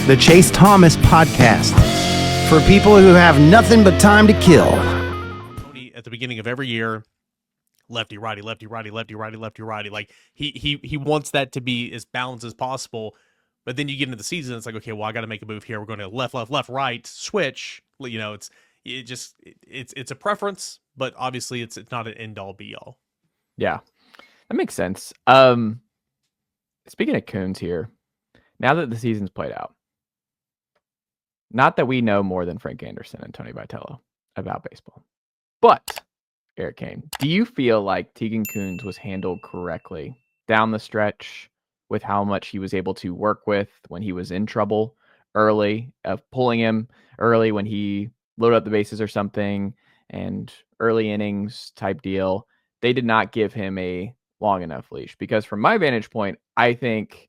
the Chase Thomas Podcast, for people who have nothing but time to kill. Tony, at the beginning of every year, lefty, righty, lefty, righty, lefty, righty, lefty, righty. Like he wants that to be as balanced as possible. But then you get into the season, it's like, okay, well, I got to make a move here. We're going to left, left, left, right, switch. You know, it's a preference, but obviously it's not an end all be all. Yeah, that makes sense. Speaking of Kuhns here, now that the season's played out, not that we know more than Frank Anderson and Tony Vitello about baseball, but Eric Cain, do you feel like Tegan Kuhns was handled correctly down the stretch with how much he was able to work with when he was in trouble early, of pulling him early when he loaded up the bases or something, and early innings type deal? They did not give him a long enough leash, because from my vantage point, I think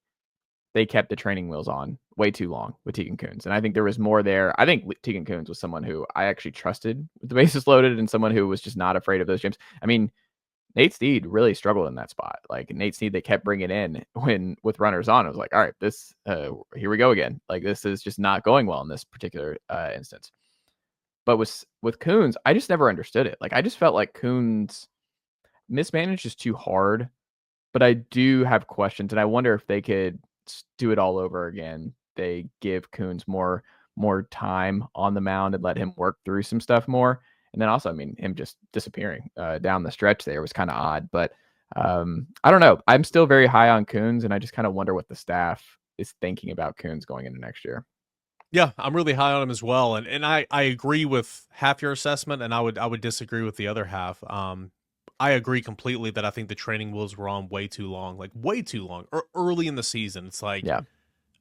they kept the training wheels on way too long with Tegan Kuhns. And I think there was more there. I think Tegan Kuhns was someone who I actually trusted with the bases loaded, and someone who was just not afraid of those jumps. I mean, Nate Snead really struggled in that spot. Like Nate Snead, they kept bringing in when with runners on. I was like, all right, this here we go again. Like, this is just not going well in this particular instance. But with Kuhns, I just never understood it. Like, I just felt like Kuhns mismanaged is too hard. But I do have questions, and I wonder if they could do it all over again. They give Kuhns more time on the mound and let him work through some stuff more. And then also, I mean, him just disappearing down the stretch there was kind of odd. But I don't know. I'm still very high on Kuhns, and I just kind of wonder what the staff is thinking about Kuhns going into next year. Yeah, I'm really high on him as well. And I agree with half your assessment, and I would disagree with the other half. I agree completely that I think the training wheels were on way too long, early in the season. It's like, yeah,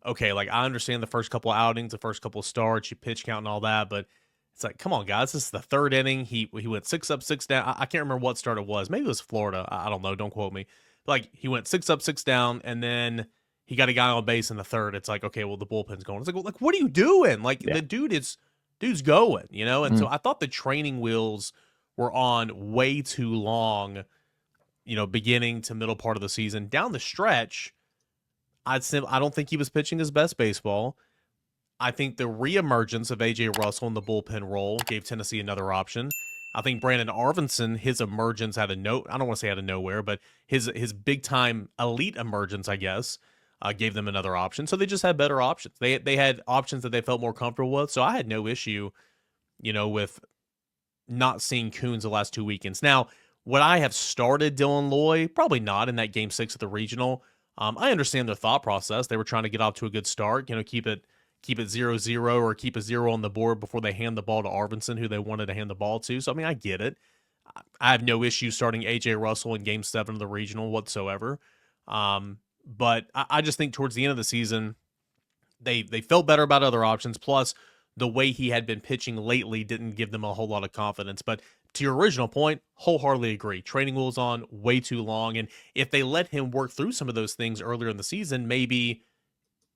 okay, like I understand the first couple of outings, the first couple of starts, you pitch count and all that, but it's like, come on, guys, this is the third inning. He went 6 up, 6 down. I can't remember what start it was. Maybe it was Florida. I don't know. Don't quote me. But like, he went 6 up, 6 down, and then he got a guy on base in the third. It's like, okay, well, the bullpen's going. It's like, well, like, what are you doing? Like, the dude's going, you know? And so I thought the training wheels were on way too long, you know, beginning to middle part of the season. Down the stretch, I don't think he was pitching his best baseball. I think the reemergence of A.J. Russell in the bullpen role gave Tennessee another option. I think Brandon Arvinson, his emergence I don't want to say out of nowhere, but his big-time elite emergence, I guess, gave them another option. So they just had better options. They had options that they felt more comfortable with. So I had no issue, you know, with not seeing Kuhns the last 2 weekends. Now, would I have started Dylan Loy? Probably not in that Game 6 of the regional. I understand their thought process. They were trying to get off to a good start, you know, keep it 0-0 or keep a 0 on the board before they hand the ball to Arvinson, who they wanted to hand the ball to. So, I mean, I get it. I have no issue starting A.J. Russell in Game 7 of the regional whatsoever. But I just think towards the end of the season, they felt better about other options. Plus, the way he had been pitching lately didn't give them a whole lot of confidence. But to your original point, wholeheartedly agree. Training wheels on way too long. And if they let him work through some of those things earlier in the season, maybe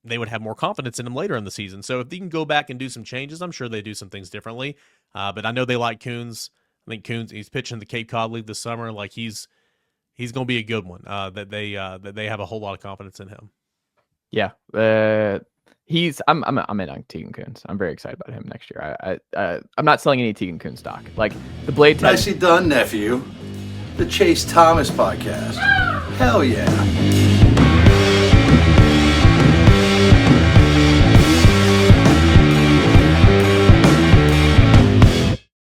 they would have more confidence in him later in the season. So if they can go back and do some changes, I'm sure they do some things differently. But I know they like Kuhns. I think Kuhns, he's pitching the Cape Cod League this summer. Like he's going to be a good one. That they have a whole lot of confidence in him. Yeah. I'm in on Tegan Kuhns. I'm very excited about him next year. I'm not selling any Tegan Kuhns stock. Like the blade test. Nicely done, nephew. The Chase Thomas Podcast. Hell yeah.